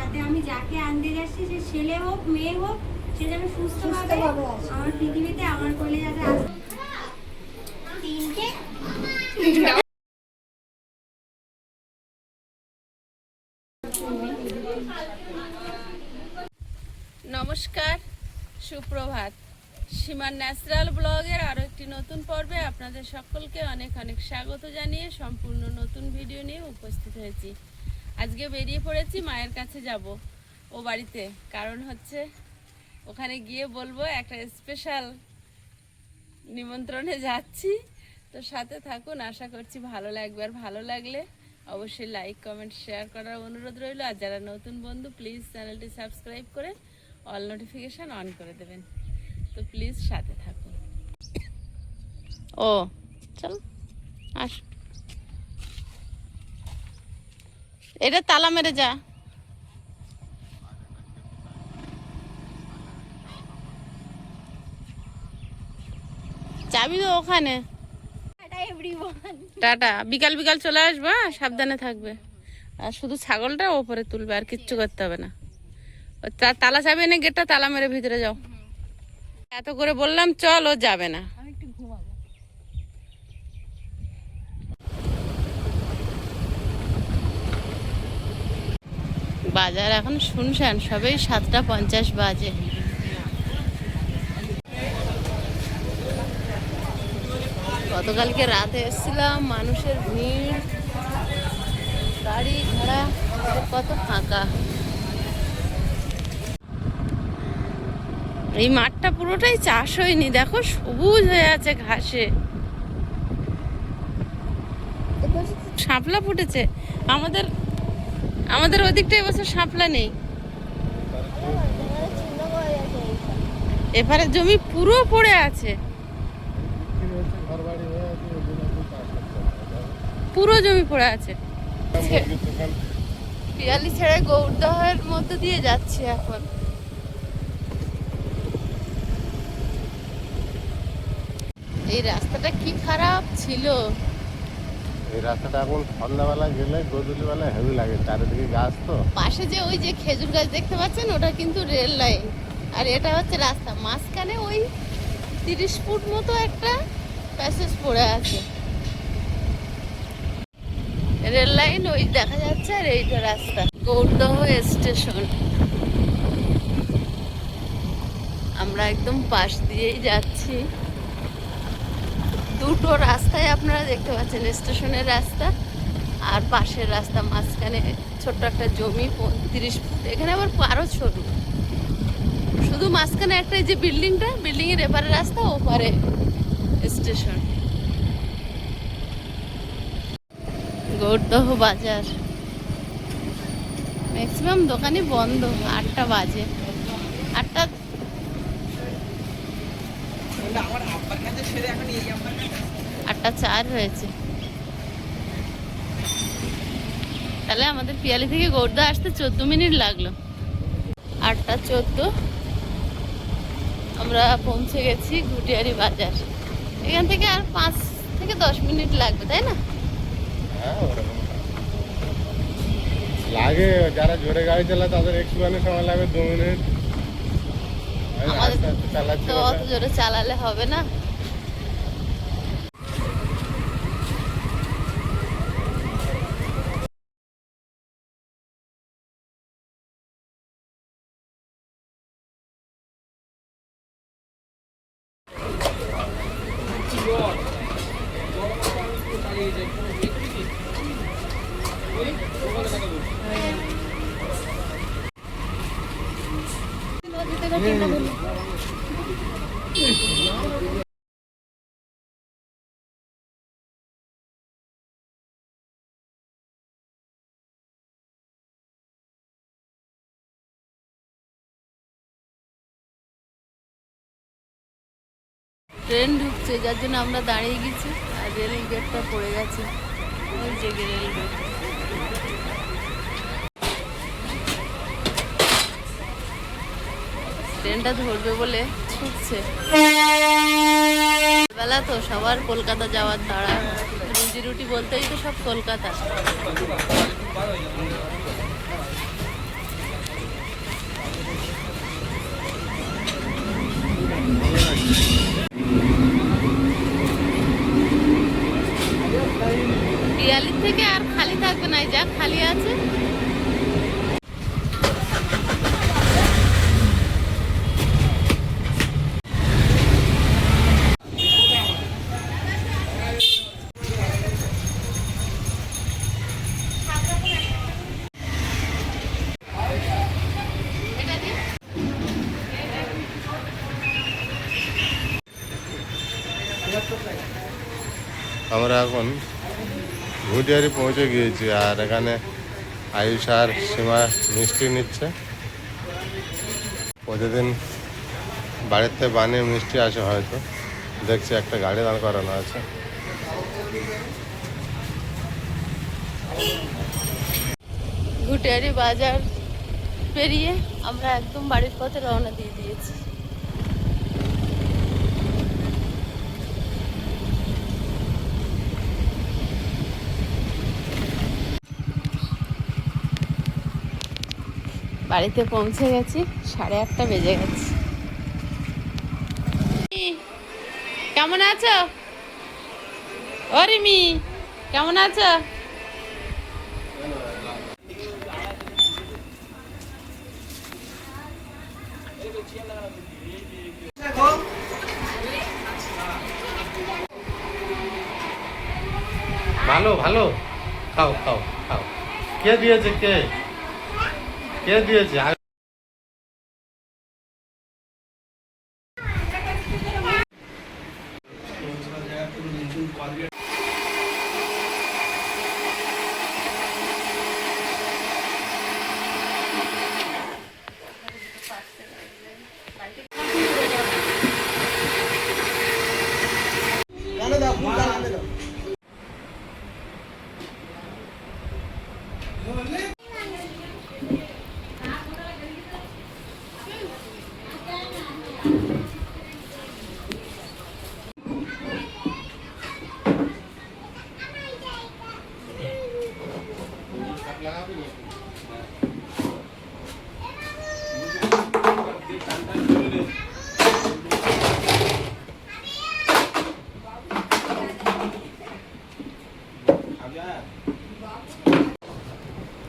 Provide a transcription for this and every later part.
যাতে আমি যাকে আনতে যাচ্ছি সে ছেলে হোক মেয়ে হোক সে যেন সুস্থভাবে আমার পৃথিবীতে আমার কোলে যাতে আসে। নমস্কার, সুপ্রভাত। সীমার ন্যাচারাল ব্লগের আরও একটি নতুন পর্বে আপনাদের সকলকে অনেক অনেক স্বাগত জানিয়ে সম্পূর্ণ নতুন ভিডিও নিয়ে উপস্থিত হয়েছি। আজকে বেরিয়ে পড়েছি, মায়ের কাছে যাব ও বাড়িতে। কারণ হচ্ছে ওখানে গিয়ে বলবো একটা স্পেশাল নিমন্ত্রণে যাচ্ছি। তো সাথে থাকুন, আশা করছি ভালো লাগবে। আর ভালো লাগলে অবশ্যই লাইক কমেন্ট শেয়ার করার অনুরোধ রইল। আর যারা নতুন বন্ধু প্লিজ চ্যানেলটি সাবস্ক্রাইব করে অল নোটিফিকেশান অন করে দেবেন। তো প্লিজ সাথে থাকুন। ও চল আস, এটা তালা মেরে যা। যাবি তো ওখানে। টাটা, বিকাল বিকাল চলে আসবা, সাবধানে থাকবে। আর শুধু ছাগলটা ওপরে তুলবে, আর কিচ্ছু করতে হবে না। তালা চাবি এনে গেটটা তালা মেরে ভিতরে যাও। এত করে বললাম চল, ও যাবে না। বাজার এখন শুনছেন, সবেই 7:50 বাজে। গতকালকে রাতে এসেছিলাম, মানুষের ভিড়, গাড়ি ঘোড়া কত ফাঁকা। এই মাঠটা পুরোটাই চাষ হয়নি, দেখো সবুজ হয়ে আছে ঘাসে। শাপলা ফুটেছে। আমাদের ওদিকটা এবছর শাপলা নেই। এবারে জমি পুরো পড়ে আছে, পুরো জমি পড়ে আছে। পিয়ালি ছেড়ে গৌরদহের মধ্যে দিয়ে যাচ্ছি এখন। এই রাস্তাটা কি খারাপ ছিল। এই রাস্তাটা এখন সন্ধ্যাবেলা গেলে গোধূলিবেলা হেভি লাগে, চারিদিকে গাছ। তো পাশে যে ওই যে খেজুর গাছ দেখতে পাচ্ছেন, ওটা কিন্তু রেল লাইন। আর এটা হচ্ছে রাস্তা, মাঝখানে ওই 30 ফুট মতো একটা প্যাসেজ পড়ে আছে। রেল লাইন ওই দেখা যাচ্ছে, আর এইটা রাস্তা। গৌরদহ স্টেশন, আমরা একদম পাশ দিয়েই যাচ্ছি। দুটো রাস্তায় আপনারা দেখতে পাচ্ছেন, স্টেশনের রাস্তা আর পাশের রাস্তা। মাঝখানে ছোট্ট একটা জমি 30 ফুট, এখানে আবার আরো ছোট। শুধু মাঝখানে একটা যে বিল্ডিংটা, বিল্ডিং এর এপারে রাস্তা, ওপারে স্টেশন। গৌরদহ বাজার, ম্যাক্সিমাম দোকানই বন্ধ। 8টা বাজে, 8:04 হয়েছে। তাহলে আমাদের পিয়ালি থেকে গৌরদহ আসতে 14 মিনিট লাগলো। 8:14 আমরা পৌঁছে গেছি ঘুটিয়ারি বাজার। এখান থেকে আর 5 থেকে 10 মিনিট লাগবে, তাই না? লাগে, যারা জোরে গাড়ি চালায় তাদের একটু সময় লাগে, 2 মিনিট। আমাদের তো অত জোরে চালালে হবে না। ট্রেন ঢুকছে, যার জন্য আমরা দাঁড়িয়ে গেছি। আর রেল গেটটা পড়ে গেছে, ওই যে রেল গেট। ট্রেনটা ধরবে বলে ছুটছে। বেলা তো সবার কলকাতা যাওয়ার তাড়া, রুজি রুটি বলতেই তো সব কলকাতা। খালি আছে। আমরা এখন ভুটিয়ারি পৌঁছে গিয়েছি, আর এখানে আয়ুষ আর সীমা মিষ্টি নিচ্ছে। প্রতিদিন বাড়িতে বানিয়ে মিষ্টি আসে হয়তো, দেখছি একটা গাড়ি দাঁড় করানো আছে। ভুটিয়ারি বাজার পেরিয়ে আমরা একদম বাড়ির পথে রওনা দিয়ে দিয়েছি। বাড়িতে পৌঁছে গেছি, 8:30 বেজে গেছে। কেমন আছো ও রিমি, কেমন আছো? ভালো ভালো, খাও খাও খাও। কে দিয়েছে? কে কে দিয়েছে?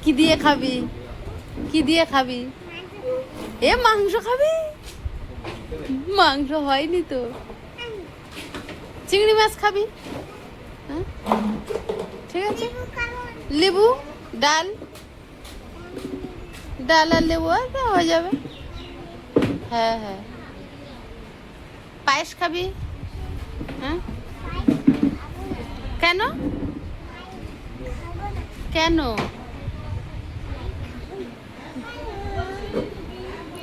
কি দিয়ে খাবি? কি দিয়ে খাবি? এ মাংস খাবি? মাংস হয়নি তো। চিংড়ি মাছ খাবি? হ্যাঁ ঠিক আছে। লেবু, ডাল, ডাল আর লেবু আর হয়ে যাবে। হ্যাঁ হ্যাঁ। পায়েস খাবি? হ্যাঁ কেন? কেন?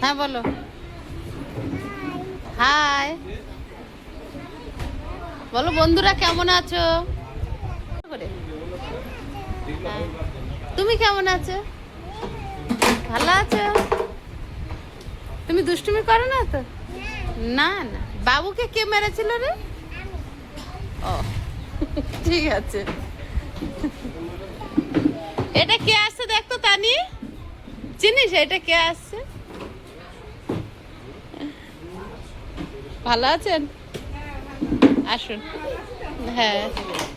হ্যাঁ বলো। হাই বলো, বন্ধুরা কেমন আছো? হ্যাঁ। তুমি কেমন আছো? ভালো আছো? তুমি দুষ্টুমি করো না তো? না না। বাবুকে কে মেরেছিল রে? ও ঠিক আছে। এটা কে আসছে দেখতো তানি? চিনিস এটা কে আসছে? ভালো আছেন? আসুন। হ্যাঁ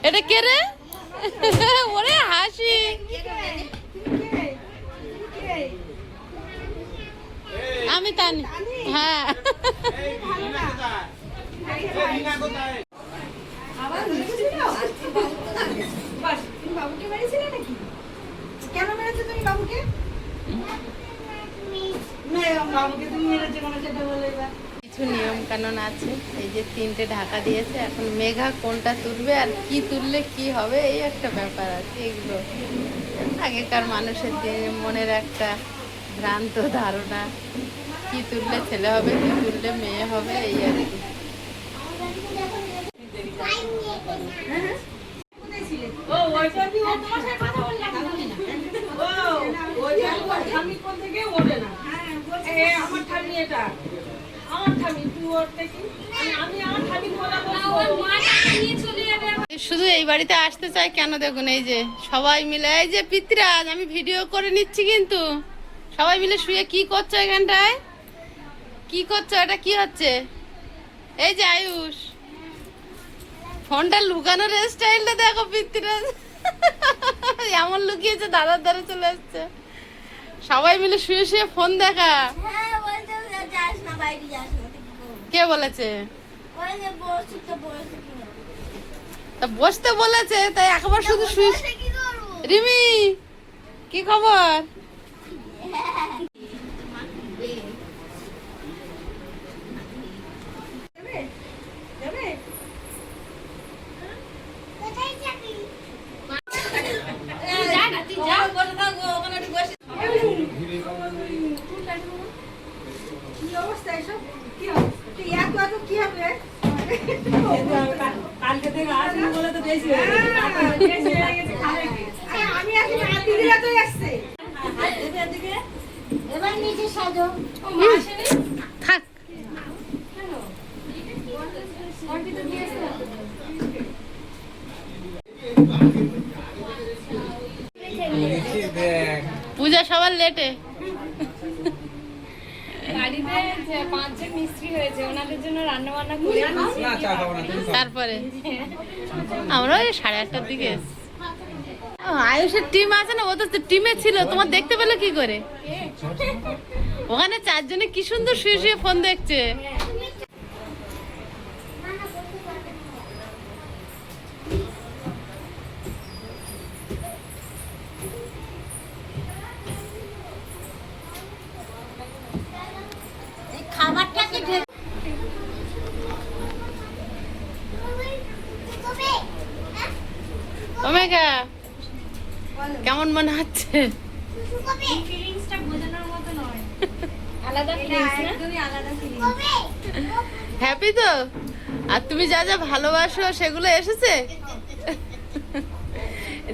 এটা কে রে? ওরে হাসি। আমি তানি। হ্যাঁ বাবুকে মেরেছিলে নাকি? কেন মেরেছো তুমি বাবুকে? বাবুকে তুমি মেরেছো কেন সেটা বলে এবার। কিছু নিয়ম কানুন আছে। এই যে 3টে ঢাকা দিয়েছে, এখন মেঘা কোনটা তুলবে আর কি তুললে কি হবে, এই একটা ব্যাপার আছে। এগুলো আগেকার মানুষের মনের একটা ভ্রান্ত ধারণা, কি তুললে ছেলে হবে, কি তুললে মেয়ে হবে, এই আর কি। শুধু এই বাড়িতে আসতে চাই কেন দেখুন, এই যে সবাই মিলে, এই যে পিতরাজ, আমি ভিডিও করে নিচ্ছি কিন্তু সবাই মিলে শুয়ে কি করছো এখানটায়? কি করছো? এটা কি হচ্ছে? এই যে আয়ুষ, ফোনটা লুকানোর স্টাইলটা দেখো পিতরাজ। এমন লুকিয়েছে দাদার ধারে চলে আসছে। সবাই মিলে শুয়ে শুয়ে ফোন দেখা। হ্যাঁ বলতে যাস না, বাইরে যাস না। কে বলেছে? ওই যে বসে তো বসে তা বসতে বলেছে, তাই একবার শুধু শুয়ে। কি করবো? রিমি, কি খবর? কোথায় যাবি? কি অবস্থা এসব? কি অবস্থা? তুই এত এত কি হবে? কালকে থেকে আসবি বলে তো বেশি হয়ে গেছে। আরে আমি আজকে রাত দিদিরা তো আসছে। এদিকে এবার নিচে সাজো। ও মা আসেনি? থাক। কম্পিউটার দিয়ে আসছে। পূজা সবার লেটে। বাড়িতে যে 5 জন মিস্ত্রি হয়েছে, ওনাদের জন্য রান্না বান্না করে তারপরে আমরা ওই 8:30টার দিকে এসেছি। ও, আয়ুষের টিম আছে না, ও তো টিমে ছিল, তোমার দেখতে পেলে কি করে? ওখানে 4 জনে কি সুন্দর শুয়ে শুয়ে ফোন দেখছে। খাবারটাকে ওমেগা, কেমন মনে হচ্ছে? ফিলিংসটা বোঝানোর মতো নয়। আলাদা এটা ফিলিংস না? একদমই আলাদা ফিলিংস। হ্যাপি তো? আর তুমি যা যা ভালোবাসো সেগুলো এসেছে?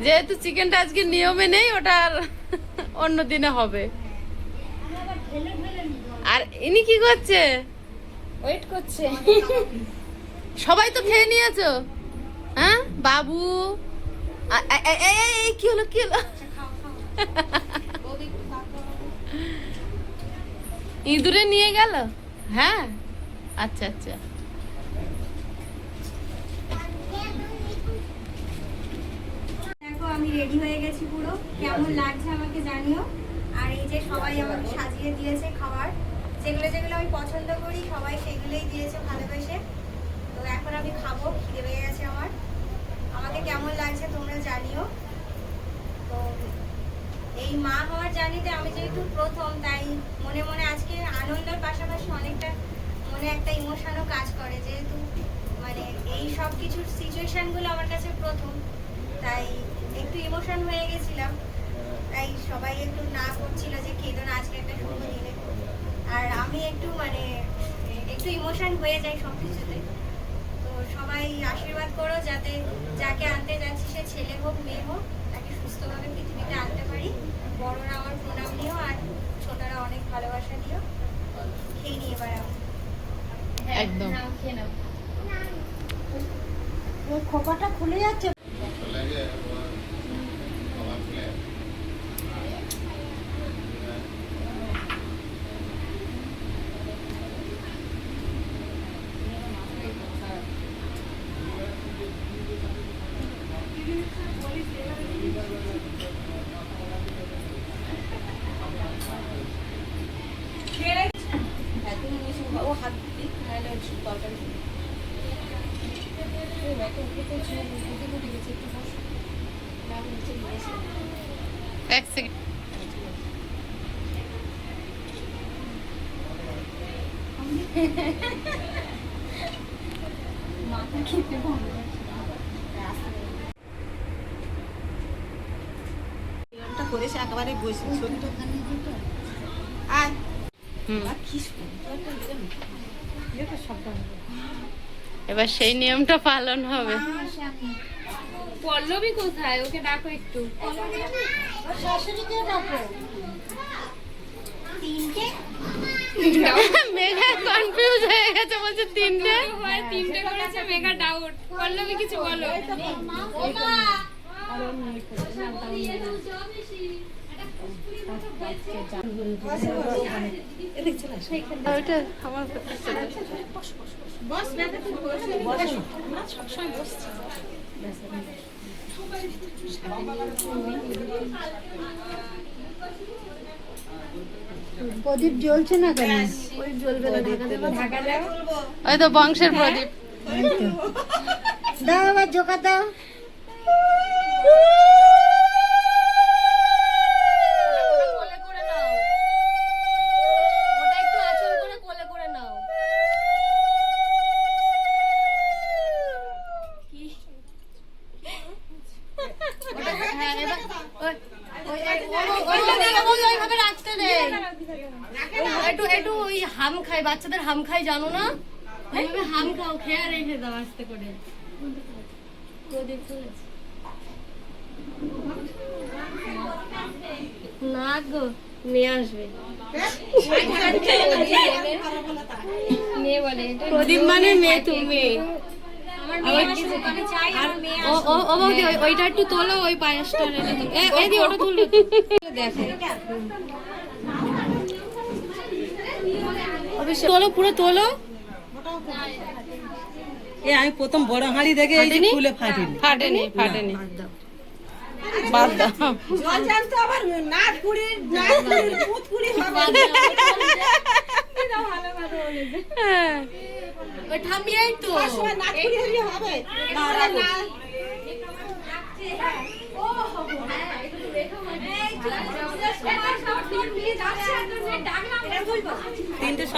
যেহেতু চিকেনটা আজকে নিয়মে নেই, ওটা আর অন্য দিনে হবে। আর ইনি কি করছে? ওয়েট করছে। সবাই তো খেয়ে নিয়েছো? হ্যাঁ বাবু, এই কি হলো কি হলো? ইঁদুরে নিয়ে গেল? হ্যাঁ, আচ্ছা আচ্ছা। দেখো আমি রেডি হয়ে গেছি পুরো, কেমন লাগছে আমাকে জানিও। আর এই যে সবাই আমাকে সাজিয়ে দিয়েছে খাবার, যেগুলো যেগুলো আমি পছন্দ করি সবাই সেগুলোই দিয়েছে ভালোবেসে। তো এখন আমি খাবো, খিদে পেয়ে গেছে আমার। আমাকে কেমন লাগছে তোমরা জানিও। তো এই মা হওয়ার জার্নিতে আমি যেহেতু প্রথম, তাই মনে মনে আজকে আনন্দের পাশাপাশি অনেকটা মনে একটা ইমোশনও কাজ করে, যেহেতু মানে এই সব কিছুর সিচুয়েশনগুলো আমার কাছে প্রথম, তাই একটু ইমোশন হয়ে গেছিলাম। তাই সবাই একটু না করছিল যে কেঁদো না, আজকে একটা শুভ দিনে। আর আমি একটু মানে একটু ইমোশন হয়ে যাই সব কিছুতে। তো সবাই আশীর্বাদ করো যাতে যাকে আনতে যাচ্ছি সে ছেলে হোক মেয়ে হোক, তাকে সুস্থভাবে পৃথিবীতে আনতে পারি। বড়রা আমার প্রণাম নিও, আর ছোটরা অনেক ভালোবাসা দিও। খেয়ে নিয়ে এবার আমি একদম। নাও, খেয়ে নাও। খোপাটা খুলে যাচ্ছে। এক সেকেন্ড। করেছে একেবারে বসে শরীরটা আয় হুম। কি সুন্দর শব্দ এবার সেই নিয়মটা পালন হবে। পল্লবী কোথায়? ওকে ডাকো একটু। শাশুড়িকে ডাকো। তিনটে মেঘা কনফিউজ হয়ে গেছে, বলছে 3টে। হয় 3টে করেছে, মেগা ডাউট। পল্লবী কিছু বলো। ওইটা আমার বস না তো বস সবসময় বসছি প্রদীপ জ্বলছে না কেন? ওই তো বংশের প্রদীপ। দাও আবার জোকা দাও। একটু ওই হাম খাই, বাচ্চাদের হাম খাই জানো না? ওইভাবে হাম খাও, খেয়ে রেখে দাও আস্তে করে। না গো, নিয়ে আসবে। মেয়ে বলে প্রদীপ মানে মেয়ে, তুমি। ও বৌদি, ওইটা একটু তোলো, ওই পায়েসটা ওটা তুললে দেখো। তোলো, পুরো তোলো। আমি প্রথম বড় হাঁড়ি দেখে এই যে খুলে ফাটিনি। ফাটেনি বাদ দাও। জল জানতো আবার নাট কুড়ি দুধ কুড়ি হবে। ওই থামিয়েই তো সবাই নাট কুড়ি হলে হবে।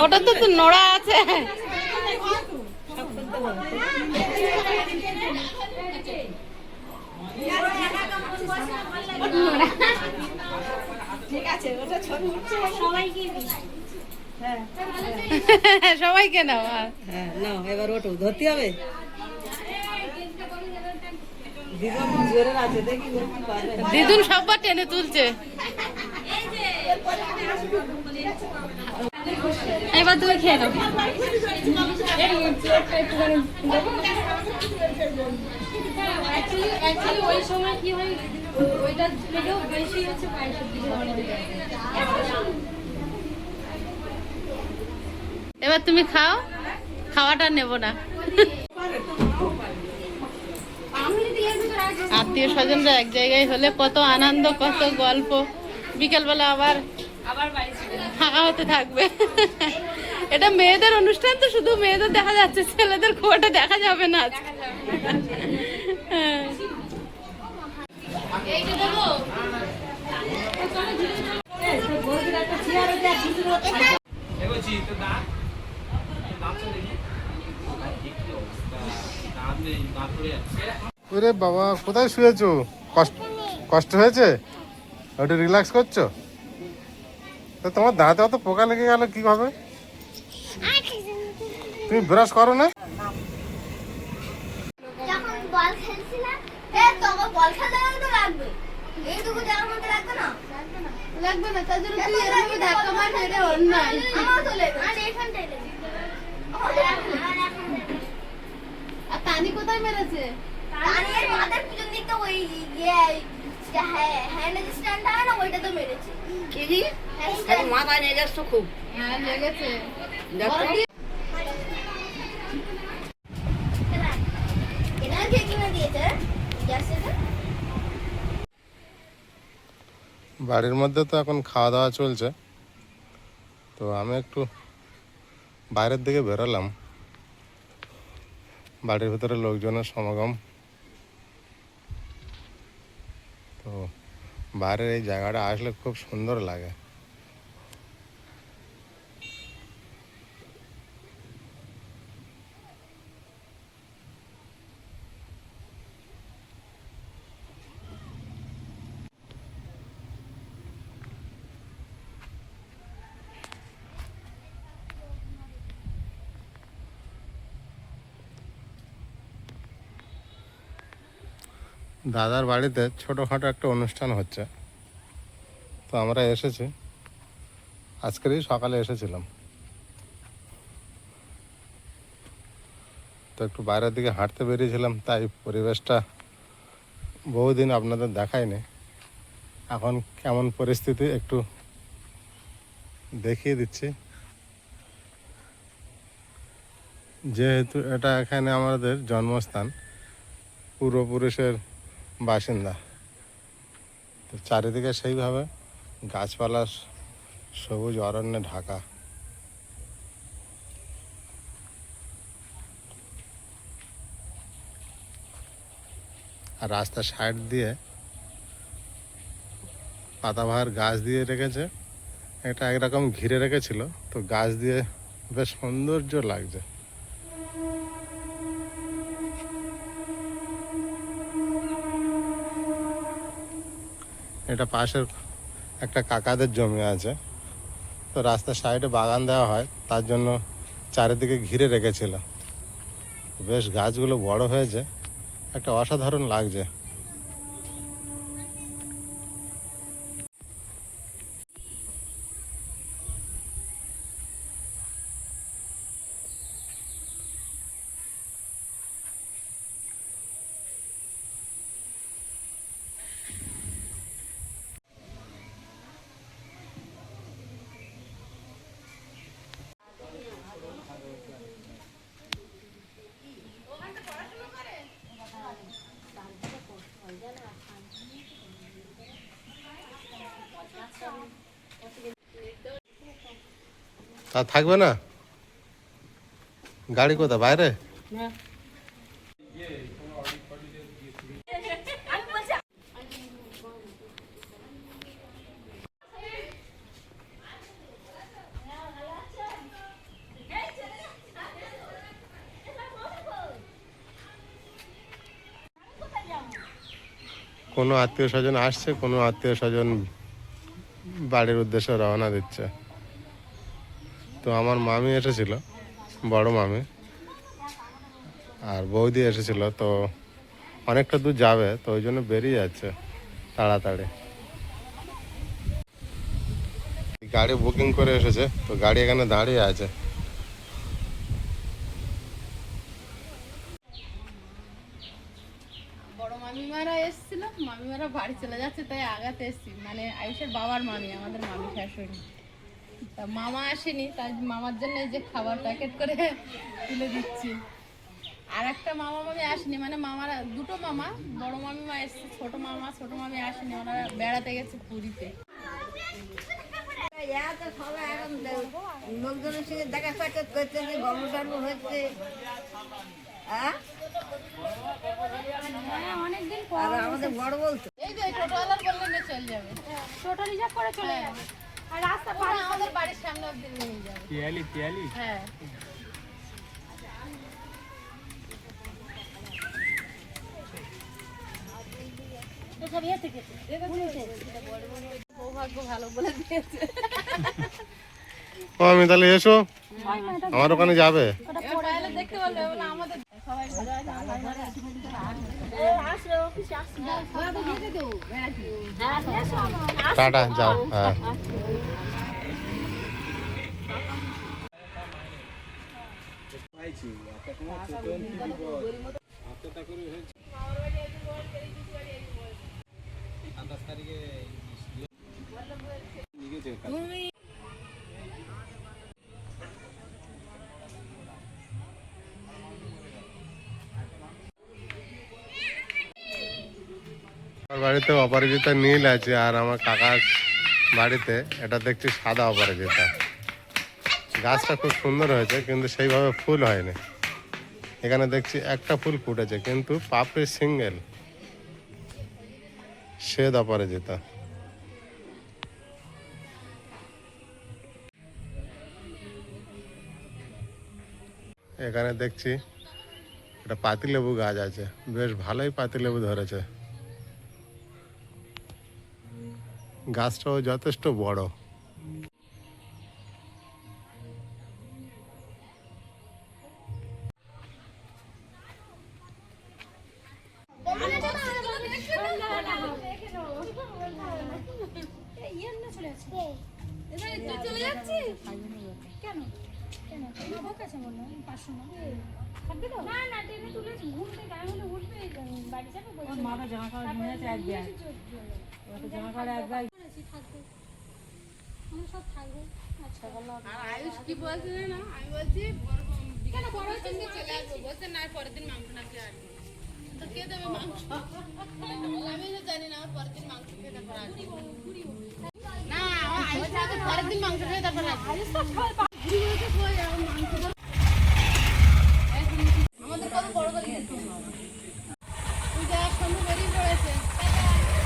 ওটা তো নোড়া আছে। ঠিক আছে, ওটা ছোট হচ্ছে সবাইকে নাও। হ্যাঁ, নাও এবার ওটো ধরতে হবে। দিদুন জোরে আছে, দেখি ধরতে পারবে। দিদুন সববার টেনে তুলছে। এবার তুমি খেয়ে নাও। ওই সময় কি হয়, ওইটা থেকেও বেশি হচ্ছে পায়েসের দিকে। এবার তুমি খাও, খাওয়াটা নেব না। আত্মীয় স্বজনরা এক জায়গায় হলে কত আনন্দ, কত গল্প। বিকেলবেলা আবার ফাঁকা হতে থাকবে। এটা মেয়েদের অনুষ্ঠান তো, শুধু মেয়েদের দেখা যাচ্ছে, ছেলেদের খুব একটা দেখা যাবে না আজকে। হ্যাঁ। ওরে বাবা, কোথায় শুয়েছো? কষ্ট হয়েছে? একটু রিল্যাক্স করছো? তো তোমার দাঁতে অত পোকা লেগে গেল কিভাবে? তুমি ব্রাশ করো না? যখন বল খেলছিলাম, তখন বল খেলতে গেলে তো লাগবে। এইটুকু জায়গার মধ্যে লাগবে না? লাগবে না, তার জন্য তুই এরকম ধাক্কা মারবি, এটা অন্যায়। আমারও তো লেগে, আর এখানটাই লেগে। আর তানি কোথায় মেরেছে? তানির মাথার পিছন দিকটা ওই হ্যান্ডেল স্ট্যান্ডটা হয় না, ওইটা তো মেরেছে। কি মাথায় নিয়ে যাচ্ছ খুব। হ্যাঁ, লেগেছে। এটা কে কিনে দিয়েছে? গ্যাসটা? বাড়ির মধ্যে তো এখন খাওয়া দাওয়া চলছে, তো আমি একটু বাইরের দিকে বেরোলাম। বাড়ির ভিতরে লোকজনের সমাগম, তো বাইরের এই জায়গাটা আসলে খুব সুন্দর লাগে। দাদার বাড়িতে ছোটোখাটো একটা অনুষ্ঠান হচ্ছে, তো আমরা এসেছি। আজকেরই সকালে এসেছিলাম, তো একটু বাইরের দিকে হাঁটতে বেরিয়েছিলাম, তাই পরিবেশটা বহুদিন আপনাদের দেখায়নি। এখন কেমন পরিস্থিতি একটু দেখিয়ে দিচ্ছি। যেহেতু এটা এখানে আমাদের জন্মস্থান, পূর্বপুরুষের বাসিন্দা। তো চারিদিকে সেইভাবে গাছপালা সবুজ অরণ্যে ঢাকা। আর রাস্তার সাইড দিয়ে পাতাবাহার গাছ দিয়ে রেখেছে, এটা একরকম ঘিরে রেখেছিল, তো গাছ দিয়ে বেশ সৌন্দর্য লাগছে। এটা পাশের একটা কাকাদের জমি আছে, তো রাস্তার সাইডে বাগান দেওয়া হয়, তার জন্য চারিদিকে ঘিরে রেখেছিল। বেশ গাছগুলো বড় হয়েছে, একটা অসাধারণ লাগছে। তা থাকবে না? গাড়ি কোথায়, বাইরে? কোনো আত্মীয় স্বজন আসছে, কোনো আত্মীয় স্বজন বাড়ির উদ্দেশ্যে রওনা দিচ্ছে। তো আমার মামি এসেছিল, বড় মামি, আর বৌদি এসেছিল, তো অনেকটা দূর যাবে, তো ওই জন্য বেরিয়ে যাচ্ছে তাড়াতাড়ি। গাড়ি বুকিং করে এসেছে, তো গাড়ি এখানে দাঁড়িয়ে আছে। বড় মামিমারা এসেছিল, মামিমারা বাড়ি চলে যাচ্ছে, তাই আগাতে এসেছি। মানে আয়ুষের বাবার মামি, আমাদের মামি শাশুড়ি। তা মামা আসেনি, তাই মামার জন্য এই যে খাবার প্যাকেট করে তুলে দিচ্ছি। আর একটা মামা মামি আসেনি, মানে মামারা দুটো মামা, বড় মামিমা এসছে, ছোট মামি আসেনি, ওনারা বেড়াতে গেছে পুরীতে। সবাই এখন লোকজনের সঙ্গে দেখা সাক্ষাৎ করতেছে, গল্প টল্প হচ্ছে। অনেকদিন আর আমাদের বড় বলতো এই যে টোটোওয়ালার বললেন চলে যাবে, টোটো রিজার্ভ করে চলে যাবে। আর রাস্তা পার আমাদের বাড়ির সামনে অব্দি নিয়ে যাবে। পিয়ালি হ্যাঁ। সৌভাগ্য ভালো বলে দিয়েছে। ও আমি তাহলে এসো, আমার ওখানে যাবে। দেখতে বলবে আমাদের সবাই টাটা, যাও। হ্যাঁ, আমার বাড়িতে অপরাজিতা নীল আছে, আর আমার কাকার বাড়িতে এটা দেখছি সাদা অপরাজিতা। গাছটা খুব সুন্দর হয়েছে, কিন্তু সেইভাবে ফুল হয়নি। এখানে দেখছি একটা ফুল ফুটেছে, কিন্তু পাপড়ি সিঙ্গেল, শ্বেত অপরাজিতা। এখানে দেখছি একটা পাতিলেবু গাছ আছে, বেশ ভালোই পাতিলেবু ধরেছে। গাছটাও যথেষ্ট বড়। চলে যাচ্ছি কেন? কাছে মনে হয় 500 থাকবে তো? না না, ট্রেনে তুলেছি, ঘুরতে গায়ে হলে উঠবে, বাড়ি যাবে বলছে। মাথা জামা কাপড় নিয়ে আছে, এক ব্যাগ, ওটা জামা কাপড় এক ব্যাগ থাকবে, আমরা সব থাকবো। আচ্ছা, আর আয়ুষ কি বলছে না, আমি বলছি কেন বড় হচ্ছে চলে আসবো, বলছে না পরের দিন মাংস না খেয়ে আসবো। তো কে দেবে মাংস? আমি তো জানি না আমার পরের দিন মাংস খেয়ে তারপর আসবো। না আমার আয়ুষ তো পরের দিন মাংস খেয়ে তারপর আসবো। আমাদের কত বড় করে দিতে হবে। পূজা সন্ধে বেরিয়ে পড়েছে।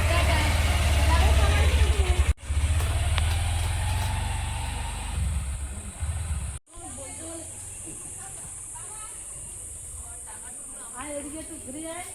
টাটা। আর এদিকে একটু ঘুরে যায়